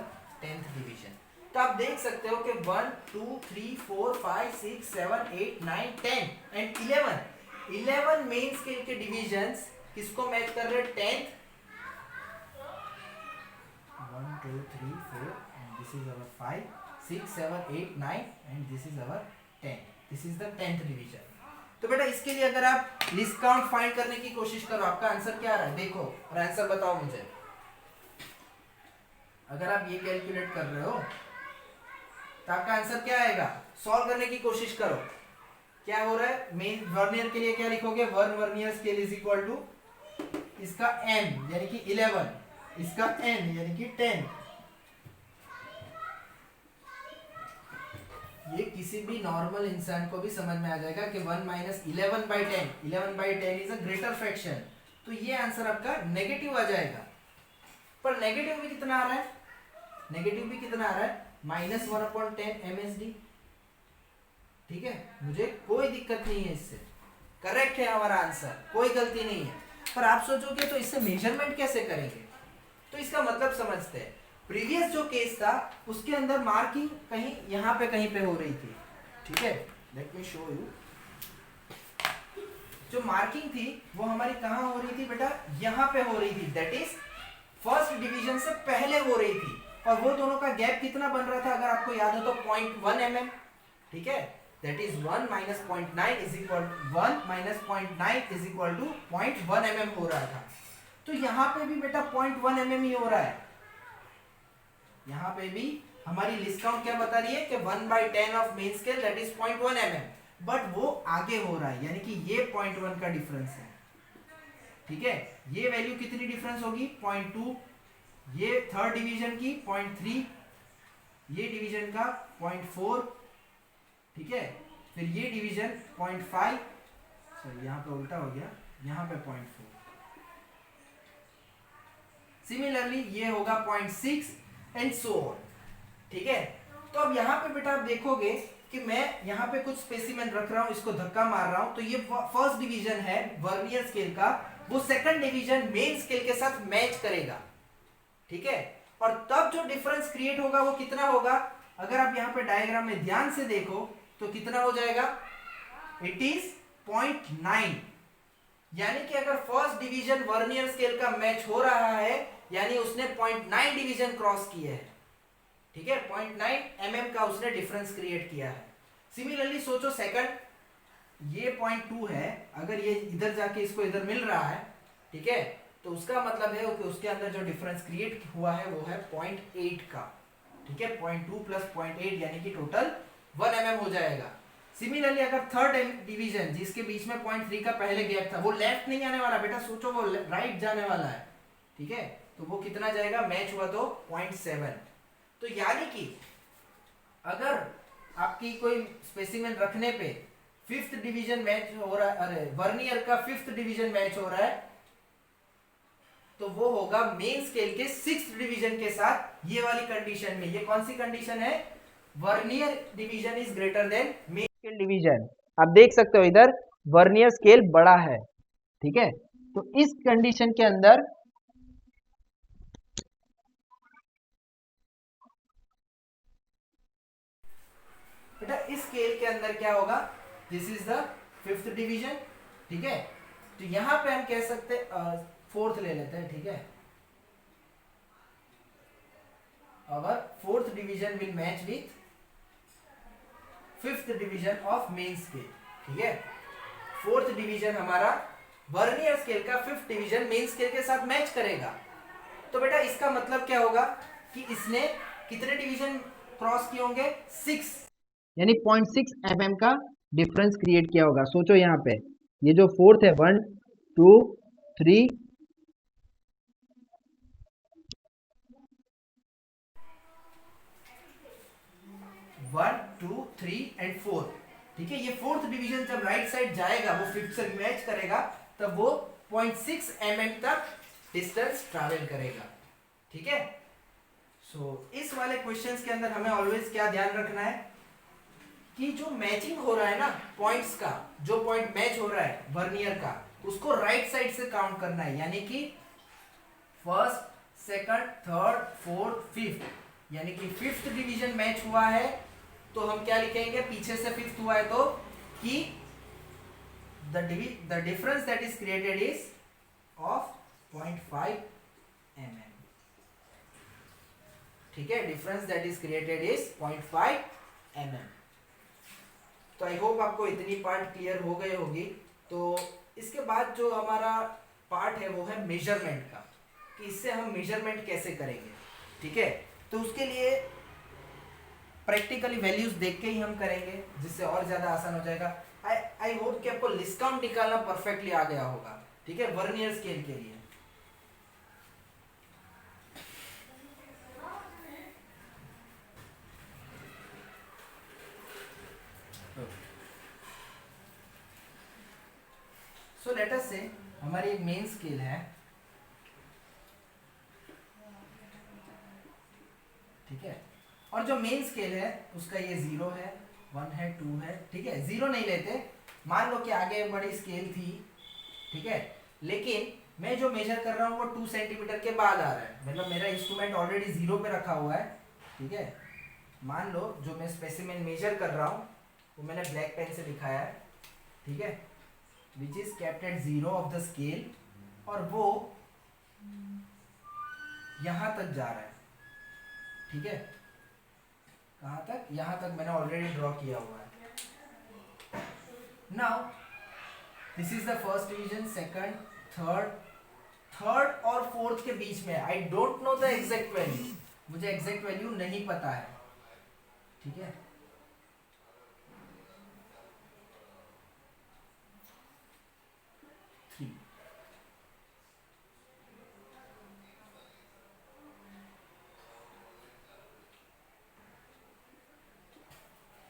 10th division. तो आप देख सकते हो कि 1 2 3 4 5 6 7 8 9 10 एंड 11 मेन स्केल के डिवीजन्स किसको मैच कर रहे हैं 10th। 1 2 3 4 and this is our 5 6 7 8 9 and this is our 10, this is the 10th division. तो बेटा इसके लिए अगर आप लिस्ट काउंट फाइंड करने की कोशिश करो, आपका आंसर क्या आ रहा है देखो और आंसर बताओ मुझे। अगर आप ये कैलकुलेट कर रहे हो तो आपका आंसर क्या आएगा, सॉल्व करने की कोशिश करो। क्या हो रहा है, मेन वर्नियर के लिए क्या लिखोगे, one vernier scale is equal to इसका m यानी कि 11, इसका n यानी कि 10। ये किसी भी नॉर्मल इंसान को भी समझ में आ जाएगा कि 1 minus 11/10, 11/10 is a greater fraction. तो ये आंसर आपका नेगेटिव आ जाएगा। पर नेगेटिव भी कितना आ रहा है, नेगेटिव भी कितना आ रहा है -1/10 MSD, ठीक है। मुझे कोई दिक्कत नहीं है इससे, करेक्ट है हमारा आंसर, कोई गलती नहीं है। पर आप सोचोगे तो इससे मेजरमेंट कैसे करेंगे, तो इसका मतलब समझते हैं। प्रीवियस जो केस था उसके अंदर मार्किंग कहीं यहाँ पे कहीं पे हो रही थी, ठीक है। Let me show you. जो मार्किंग थी वो हमारी कहाँ हो रही थी बेटा, यहाँ पे हो रही थी, दैट इज फर्स्ट डिवीजन से पहले हो रही थी। और वो दोनों का गैप कितना बन रहा था, अगर आपको याद हो तो 0.1 mm, ठीक है। That is 1 minus 0.9 is equal 1 minus 0.9 is equal to 0.1 mm हो रहा था। तो यहाँ पे भी बेटा 0.1 mm ही हो रहा है। यहाँ पे भी हमारी लिस्ट काउंट क्या बता रही है कि 1/10 of main scale that is 0.1 mm, but वो आगे हो रहा है, यानी कि ये 0.1 का डिफरेंस है, ठीक है। ये वैल्यू कितनी डिफरेंस होगी 0.2, ये थर्ड डिवीजन की 0.3, ये डिवीजन का 0.4, ठीक है। फिर ये डिवीजन 0.5, सॉरी यहाँ पे उल्टा हो गया, यहाँ पे 0.4। सिमिलरली ये होगा 0.6 एंड सो ऑन, ठीक है। तो अब यहाँ पे बेटा आप देखोगे कि मैं यहाँ पे कुछ स्पेसिमेन रख रहा हूँ, इसको धक्का मार रहा हूँ, तो ये फर्स्ट डिवीजन है वर्नियर स्केल का, वो सेकंड डिवीजन मेन स्केल के साथ मैच करेगा, ठीक है। और तब जो डिफरेंस क्रिएट होगा वो कितना होगा, अगर आप यहाँ पे डायग्राम में ध्यान से देखो तो कितना हो जाएगा, इट इज 0.9। यानी कि अगर फर्स्ट डिवीजन वर्नियर स्केल का मैच हो रहा है, यानी उसने 0.9 डिवीजन क्रॉस किए है, ठीक है। 0.9 mm का उसने डिफरेंस क्रिएट किया है। सिमिलरली सोचो सेकंड, ये 0.2 है, अगर ये इधर जाके इसको इधर मिल रहा है, ठीक है, तो उसका मतलब है कि उसके अंदर जो डिफरेंस क्रिएट हुआ है वो है 0.8 का, ठीक है। 0.2 प्लस 0.8 यानी कि टोटल 1 mm हो जाएगा। सिमिलरली अगर थर्ड डिवीजन जिसके बीच में 0.3 का पहले गैप था, वो लेफ्ट नहीं आने वाला बेटा, सोचो वो राइट जाने वाला है, ठीक है। तो वो कितना जाएगा, मैच हुआ तो 0.7। तो यानी कि अगर आपकी कोई स्पेसिमेन रखने पे फिफ्थ डिवीजन मैच हो रहा है, अरे वर्नियर का फिफ्थ डिवीजन मैच हो रहा है, तो वो होगा मेन स्केल के सिक्स्थ डिवीजन के साथ। ये वाली कंडीशन में, ये कौन सी कंडीशन है, vernier division is greater than main scale division. आप देख सकते हो इधर वर्नियर स्केल बड़ा है, ठीक है। तो इस कंडीशन के अंदर बेटा स्केल के अंदर क्या होगा, this is the fifth division, ठीक है। तो यहां पे हम कह सकते फोर्थ ले लेते हैं, ठीक है। our fourth division will match with fifth division of main scale, ठीक है। फोर्थ डिवीजन हमारा वर्नियर स्केल का फिफ्थ डिवीजन मेन स्केल के साथ मैच करेगा। तो बेटा इसका मतलब क्या होगा कि इसने कितने डिवीजन क्रॉस किए होंगे, 6, यानी 0.6 mm का डिफरेंस क्रिएट किया होगा। सोचो यहाँ पे ये जो फोर्थ है 1 2 3 1 2 3 एंड 4, ठीक है। ये फोर्थ डिवीजन जब राइट साइड जाएगा, वो फिफ्थ से मैच करेगा, तब वो 0.6 mm तक डिस्टेंस ट्रैवल करेगा, ठीक है। सो इस वाले क्वेश्चंस के अंदर हमें ऑलवेज क्या ध्यान रखना है कि जो मैचिंग हो रहा है ना पॉइंट्स का, जो पॉइंट मैच हो रहा है वर्नियर का, उसको राइट साइड से काउंट करना है। यानी कि first, second, third, fourth, fifth, यानी कि फिफ्थ डिवीजन मैच हुआ है तो हम क्या लिखेंगे, पीछे से फिफ्थ हुआ है तो कि the difference that is created is of 0.5 mm, ठीक है। Difference that is created is 0.5 mm। तो आई होप आपको इतनी पार्ट क्लियर हो गई होगी। तो इसके बाद जो हमारा पार्ट है वो है मेजरमेंट का, कि इससे हम मेजरमेंट कैसे करेंगे, ठीक है। तो उसके लिए प्रैक्टिकली वैल्यूज देख के ही हम करेंगे, जिससे और ज्यादा आसान हो जाएगा। आई होप कि आपको लिस्ट काउंट निकालना परफेक्टली आ गया होगा, ठीक है, वर्नियर स्केल के लिए। सो लेट अस से हमारी एक मेन स्केल है, ठीक है। और जो मेन स्केल है उसका ये 0 है, 1 है, 2 है, ठीक है। 0 नहीं लेते, मान लो कि आगे बड़ी स्केल थी, ठीक है, लेकिन मैं जो मेजर कर रहा हूँ वो 2 सेंटीमीटर के बाद आ रहा है, मतलब मेरा इंस्ट्रूमेंट ऑलरेडी 0 पे रखा हुआ है, ठीक है। मान लो जो मैं स्पेसिमेन मेजर कर रहा हूँ वो मैंने ब्लैक पेन से दिखाया है, ठीक है, which is kept at 0 of the scale, और वो यहां तक जा रहा है, ठीक है। कहां तक, यहां तक मैंने ऑलरेडी ड्रॉ किया हुआ है। Now this is the first division, second, third और फोर्थ के बीच में I don't know the exact value, मुझे एग्जैक्ट वैल्यू नहीं पता है, ठीक है।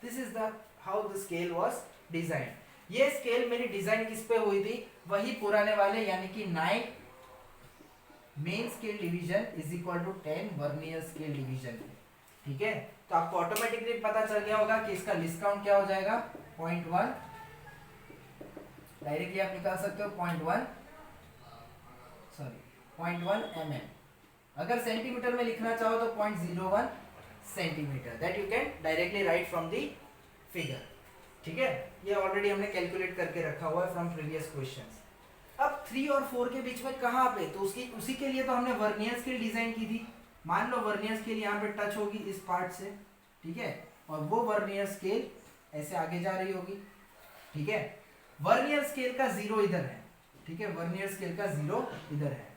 This is the how the scale was design. ये स्केल मेरी डिजाइन किस पे हुई थी, वही पुराने वाले, यानी कि 9 main scale division is equal to 10 vernier scale division, ठीक है। तो आपको ऑटोमेटिकली पता चल गया होगा कि इसका लिस्ट काउंट क्या हो जाएगा, 0.1, डायरेक्टली आप निकाल सकते हो 0.1 mm। अगर सेंटीमीटर में लिखना चाहो तो 0.01 centimetre, that you can directly right from the figure, ठीक है। ये ऑलरेडी हमने कैलकुलेट करके रखा हुआ है फ्रॉम प्रीवियस क्वेश्चंस। अब 3 और 4 के बीच में कहाँ पे, तो उसी के लिए तो हमने वर्नियर स्केल डिजाइन की थी। मान लो वर्नियर स्केल यहाँ पे टच होगी इस पार्ट से, ठीक है, और वो वर्नियर स्केल ऐसे आगे जा रही होगी, ठीक है। वर्नियर स्केल का 0 इधर है, ठीक है, वर्नियर स्केल का 0 इधर है,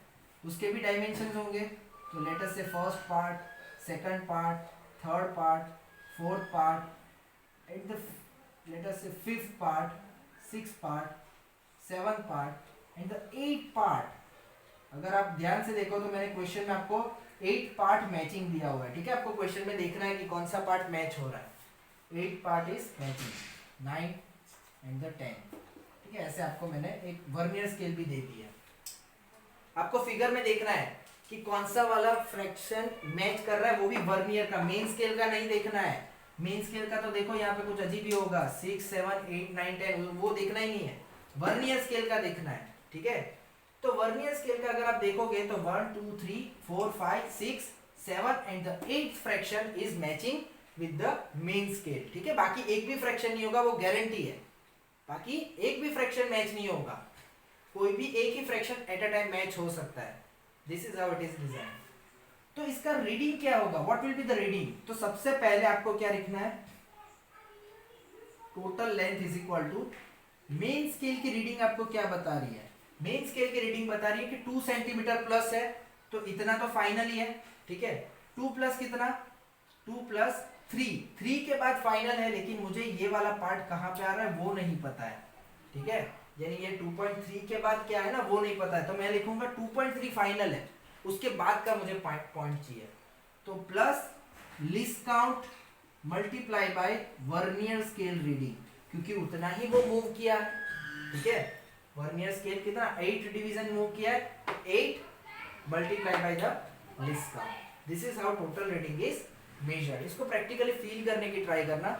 उसके भी डायमेंशन होंगे। तो लेट अस से first part, second part, third part, fourth part, at the let us say fifth part, sixth part, seventh part and the eighth part। अगर आप ध्यान से देखो तो मैंने क्वेश्चन में आपको 8 पार्ट मैचिंग दिया हुआ है, ठीक है। आपको क्वेश्चन में देखना है कि कौन सा पार्ट मैच हो रहा है। 8 part is matching, 9 and the 10, ठीक है। ऐसे आपको मैंने एक वर्नियर स्केल भी दे दी है। आपको फिगर में देखना है कि कौन सा वाला फ्रैक्शन मैच कर रहा है, वो भी वर्नियर का, मेन स्केल का नहीं देखना है। मेन स्केल का तो देखो यहाँ पे कुछ अजीब ही होगा, 6 7 8 9 10, वो देखना ही नहीं है, वर्नियर स्केल का देखना है, ठीक है। तो वर्नियर स्केल का अगर आप देखोगे तो 1 2 3 4 5 6 7 and the 8th fraction is matching with the main scale, ठीक है। बाकी एक भी फ्रैक्शन नहीं होगा, वो गारंटी है। बाकी एक भी फ्रैक्शन मैच नहीं होगा, कोई भी एक ही fraction at a time match हो सकता है। This is how it is design. तो इसका रीडिंग क्या होगा, what will be the reading? तो सबसे पहले आपको क्या लिखना है, total length is equal to main scale की रीडिंग आपको क्या बता रही है? मेन स्केल की रीडिंग बता रही है कि 2 सेंटीमीटर प्लस है, तो इतना तो फाइनल ही है, ठीक है। 2 प्लस कितना, 2 प्लस 3, 3 के बाद फाइनल है, लेकिन मुझे ये वाला पार्ट कहाँ पे आ रहा है वो नहीं पता है, ठीक है। यानी ये 2.3 के बाद क्या है ना वो नहीं पता है, तो मैं लिखूंगा 2.3 फाइनल है, उसके बाद का मुझे पॉइंट चाहिए। तो plus least count multiply by vernier scale reading, क्योंकि उतना ही वो मूव किया है, ठीक है। वर्नियर स्केल कितना 8 डिवीजन मूव किया है, 8 multiply by the least count. This is how total reading is measured. इसको प्रैक्टिकली फील करने की ट्राई करना,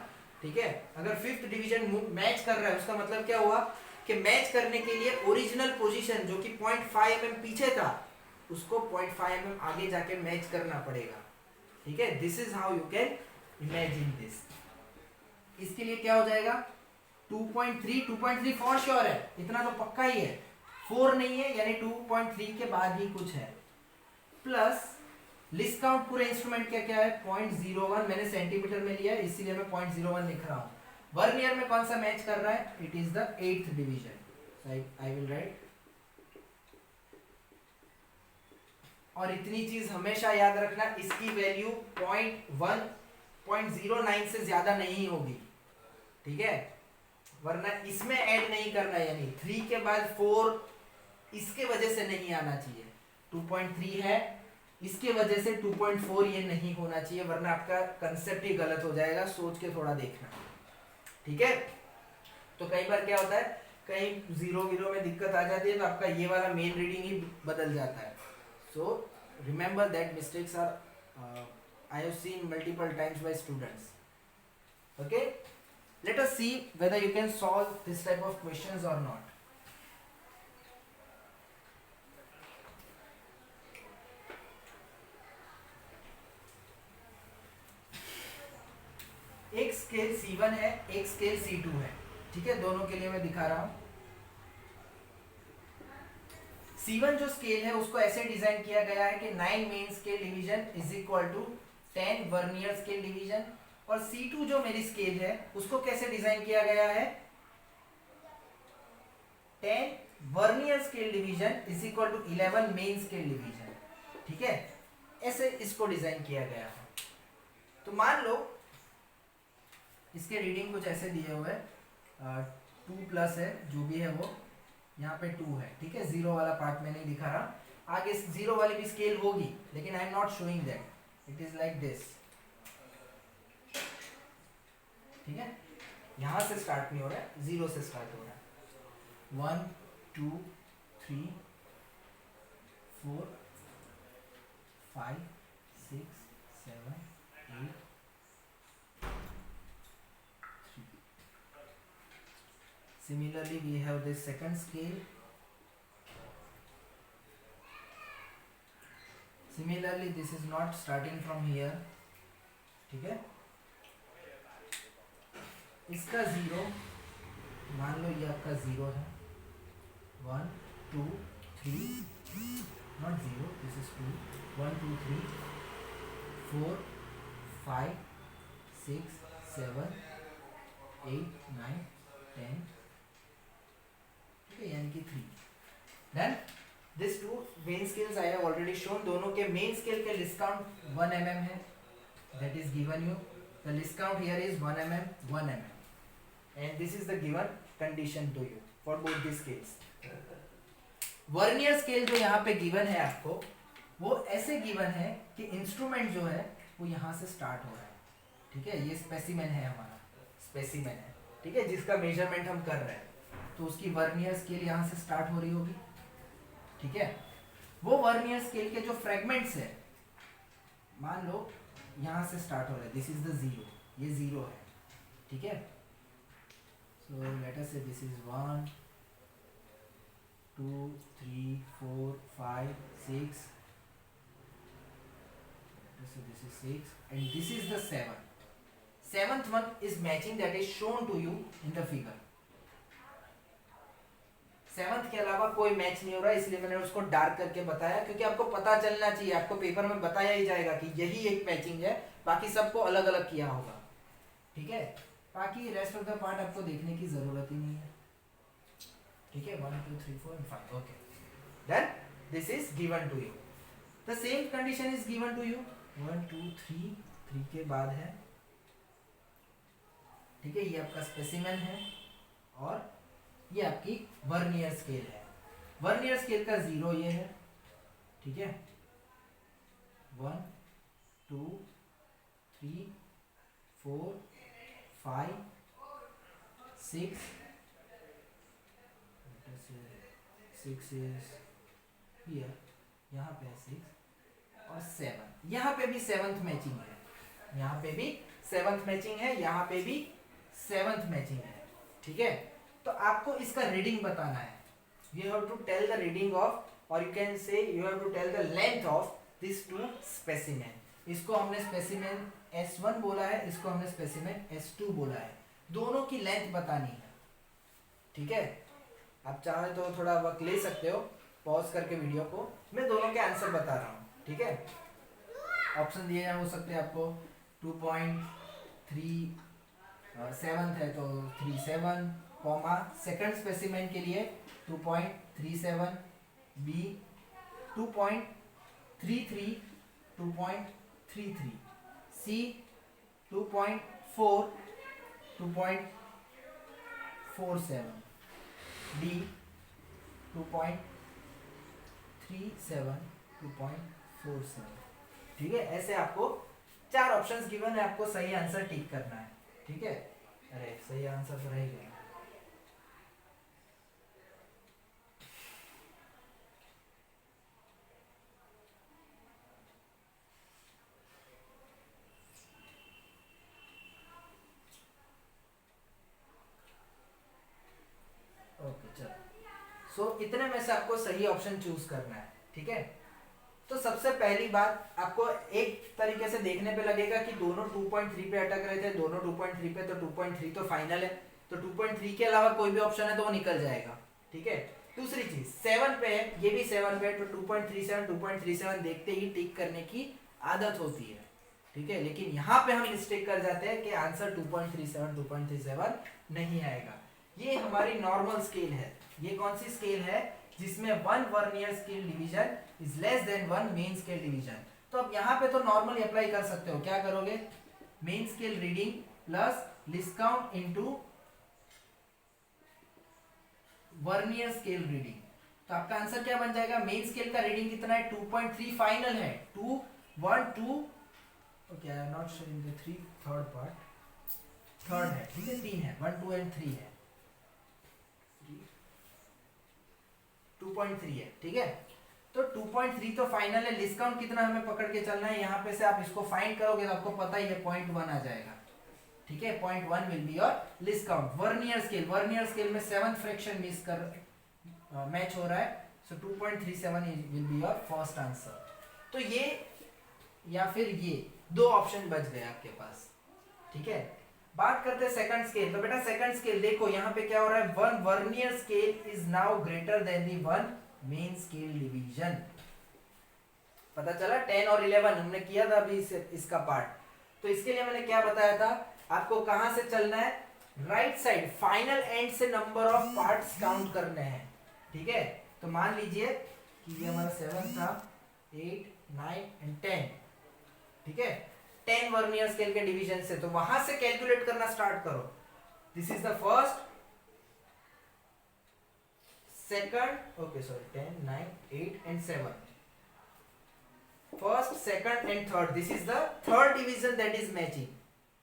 ठीक है। अगर 5th डिवीजन मैच कर रहा है, उसका मतलब क्या हुआ कि मैच करने के लिए ओरिजिनल पोजीशन जो कि 0.5 mm पीछे था, उसको 0.5 mm आगे जाके मैच करना पड़ेगा, ठीक है। This is how you can imagine this. इसके लिए क्या हो जाएगा, 2.3 फॉर श्योर है, इतना तो पक्का ही है, 4 नहीं है, यानी 2.3 के बाद ही कुछ है, प्लस लिस्ट काउंट पूरे इंस्ट्रूमेंट क्या क्या है 0.01, मैंने सेंटीमीटर में लिया है इसीलिए मैं 0.01 लिख रहा हूँ। वर्नियर में कौन सा मैच कर रहा है, it is the 8th division, I will right. और इतनी चीज हमेशा याद रखना, इसकी वैल्यू 0.09 से ज्यादा नहीं होगी, ठीक है, वरना इसमें ऐड नहीं करना, यानी 3 के बाद 4 इसके वजह से नहीं आना चाहिए, 2.3 है इसके वजह से 2.4 ये नहीं होना चाहिए, वरना आपका कंसेप्ट ही गलत हो जाएगा, सोच के थोड़ा देखना, ठीक है। तो कई बार क्या होता है, कहीं जीरो वीरो में दिक्कत आ जाती है, तो आपका ये वाला मेन रीडिंग ही बदल जाता है। So remember that mistakes are I have seen multiple times by students. Okay, let us see whether you can solve this type of questions or not. एक स्केल C1 है, एक स्केल C2 है, ठीक है, दोनों के लिए मैं दिखा रहा हूं। C1 जो स्केल है उसको ऐसे डिजाइन किया गया है कि 9 main scale division is equal to 10 vernier scale division, और C2 जो मेरी स्केल है उसको कैसे डिजाइन किया गया है, 10 vernier scale division is equal to 11 main scale division, ठीक है, ऐसे इसको डिजाइन किया गया है। तो मान लो इसके रीडिंग कुछ ऐसे दिए हुए हैं, 2 प्लस है जो भी है वो, यहाँ पे 2 है, ठीक है, जीरो वाला पार्ट मैं नहीं दिखा रहा, आगे जीरो वाली भी स्केल होगी, लेकिन I am not showing that, it is like this, ठीक है। यहां से स्टार्ट नहीं हो रहा है, जीरो से स्टार्ट हो रहा है, 1 2 3 4 5 6 7 8 3। Similarly we have this second scale, similarly this is not starting from here, ठीक है। इसका जीरो मान लो, ये आपका जीरो है, 1 2 3, नॉट जीरो, दिस इज 2, 1 2 3 4 5 6 7 8 9 10, ठीक है, यानी कि 3। Then this two main scales I have already shown, दोनों के मेन स्केल के लिस्ट काउंट 1 mm है, that is given you, the least count here is 1 mm 1 mm, and this is the given condition to you for both these scales. Vernier scale जो यहाँ पे given है आपको, वो ऐसे given है कि इंस्ट्रूमेंट जो है वो यहाँ से स्टार्ट हो रहा है, ठीक है, ये स्पेसिमेन है हमारा, स्पेसिमेन है, ठीक है, जिसका मेजरमेंट हम कर रहे हैं, तो उसकी वर्नियर स्केल यहाँ से स्टार्ट हो रही होगी, ठीक है। वो वर्नियर स्केल के जो फ्रेगमेंट्स है, मान लो यहाँ से स्टार्ट हो रहा है, दिस इज द जीरो, ये जीरो है, ठीक है। So let us say this is 1 2 3 4 5 6, let us say this is 6 and this is the 7, seventh one is matching that is shown to you in the figure. Seventh के अलावा कोई match नहीं हो रहा, इसलिए मैंने उसको डार्क करके बताया, क्योंकि आपको पता चलना चाहिए, आपको पेपर में बताया ही जाएगा कि यही एक मैचिंग है, बाकी सबको अलग अलग किया होगा, ठीक है। बाकी रेस्ट ऑफ द पार्ट आपको देखने की जरूरत ही नहीं है, ठीक है। 1 2 3 4 and 5 okay, then this is given to you, the same condition is given to you. 1 2 3 3 के बाद है, ठीक है, ये आपका स्पेसिमेन है और ये आपकी वर्नियर स्केल है। वर्नियर स्केल का 0 ये है, ठीक है। 1 2 3 4 5 6 6 इज हियर, यहाँ पे 6 और 7, यहाँ पे भी सेवंथ मैचिंग है, यहाँ पे भी सेवंथ मैचिंग है, यहाँ पे भी सेवंथ मैचिंग है, ठीक है। तो आपको इसका रीडिंग बताना है, you have to tell the reading of, और you can say you have to tell the length of this to specimen. इसको हमने स्पेसिमेन S1 बोला है, इसको हमने स्पेसिमेन S2 बोला है, दोनों की लेंथ बतानी है, ठीक है। आप चाहे तो थोड़ा वक्त ले सकते हो, पॉज करके वीडियो को, मैं दोनों के आंसर बता रहा हूँ, ठीक है। ऑप्शन दिए हो सकते हैं आपको, 2.3 सेवंथ है तो 37, कॉमा सेकंड स्पेसिमेन के लिए 2.37, बी 2.33, 2.33, सी 2.4, 2.47, डी 2.37, 2.47, ठीक है। ऐसे आपको 4 ऑप्शंस गिवन है, आपको सही आंसर टिक करना है, ठीक है। अरे सही आंसर तो रह गया, ओके चलो। सो इतने में से आपको सही ऑप्शन चूज करना है, ठीक है। तो सबसे पहली बात, आपको एक तरीके से देखने पे लगेगा कि दोनों 2.3 पे अटक रहे थे, दोनों 2.3 पे, तो 2.3 तो फाइनल है, तो 2.3 के अलावा कोई भी ऑप्शन है तो वो निकल जाएगा, ठीक है। दूसरी चीज 7 पे है, ये भी 7 पे है, तो 2.37 2.37 देखते ही टिक करने की आदत होती है, ठीक है। लेकिन यहाँ पे हम मिस्टेक कर जाते हैं कि आंसर 2.37 2.37 नहीं आएगा। ये हमारी नॉर्मल स्केल है, ये कौन सी स्केल है जिसमें 1 vernier scale division is less than 1 main scale division. तो अब यहाँ पे तो नॉर्मली अप्लाई कर सकते हो, क्या करोगे, main scale reading plus list count into vernier scale reading, तो आपका आंसर क्या बन जाएगा, मेन स्केल का रीडिंग कितना है 2.3 फाइनल है, 2 1 2, okay I am not showing the 3 third part, third है, ठीक है, 3 है, 1 2 एंड 3 है, 2.3 है, ठीक है। तो 2.3 तो फाइनल है, लिस्ट काउंट कितना हमें पकड़ के चलना है, यहाँ पे से आप इसको फाइंड करोगे तो आपको पता ही है 0.1 आ जाएगा, ठीक है। 0.1 will be your list count. Vernier scale में 7th फ्रैक्शन मिस कर मैच हो रहा है, सो 2.37 will be your first answer. तो ये या फिर ये 2 ऑप्शन बच गए आपके पास, ठीक है। बात करते हैं सेकंड स्केल। तो बेटा सेकंड स्केल देखो यहाँ पे क्या हो रहा है, 1 vernier scale is now greater than the 1 main scale division. पता चला 10 और 11 हमने किया था अभी इसका पार्ट। तो इसके लिए मैंने क्या बताया था आपको, कहां से चलना है, राइट साइड फाइनल एंड से नंबर ऑफ पार्ट्स काउंट करने हैं, ठीक है। तो मान लीजिए कि ये हमारा 7 था, 8 9 एंड 10, ठीक है। 10 वर्नियर स्केल के डिवीजन से, तो वहां से कैलकुलेट करना स्टार्ट करो। This is the first, second, okay sorry 10 9 8 and 7, first second and third, this is the third division that is matching,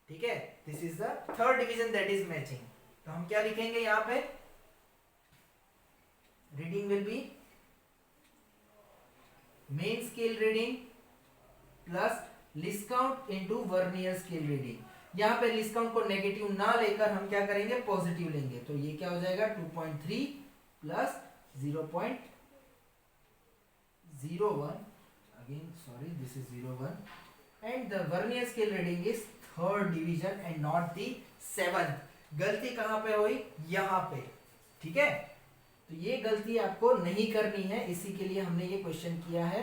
ठीक है। This is the third division that is matching. तो हम क्या लिखेंगे यहाँ पे, reading will be main scale reading plus list count into vernier scale reading. यहाँ पे लिस्ट काउंट को नेगेटिव ना लेकर हम क्या करेंगे, पॉजिटिव लेंगे। तो ये क्या हो जाएगा 2.3 plus 0.01, again sorry this is 0.1 and the vernier scale reading is third division and not the seventh. गलती कहां पे हुई? यहां पे, ठीक है। तो ये गलती आपको नहीं करनी है, इसी के लिए हमने ये क्वेश्चन किया है।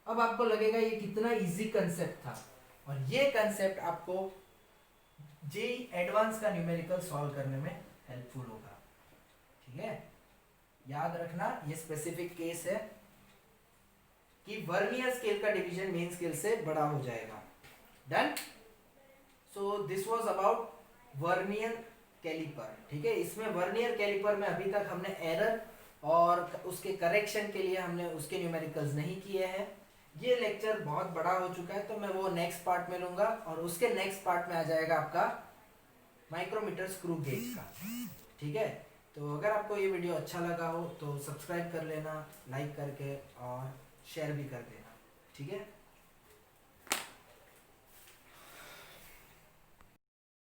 अब आपको लगेगा ये कितना इजी कंसेप्ट था, और ये कंसेप्ट आपको जेई एडवांस का न्यूमेरिकल सॉल्व करने में हेल्पफुल होगा, ठीक है। याद रखना ये स्पेसिफिक केस है कि वर्नियर स्केल का डिवीजन मेन स्केल से बड़ा हो जाएगा। Done. So this was about vernier calliper, ठीक है। इसमें वर्नियर कैलिपर में अभी तक हमने एरर और उसके करेक्शन के लिए हमने उसके न्यूमेरिकल्स नहीं किए हैं। ये लेक्चर बहुत बड़ा हो चुका है, तो मैं वो नेक्स्ट पार्ट में लूंगा, और उसके नेक्स्ट पार्ट में आ जाएगा आपका माइक्रोमीटर स्क्रू गेज का, ठीक है। तो अगर आपको ये वीडियो अच्छा लगा हो तो सब्सक्राइब कर लेना, लाइक करके, और शेयर भी कर देना, ठीक है।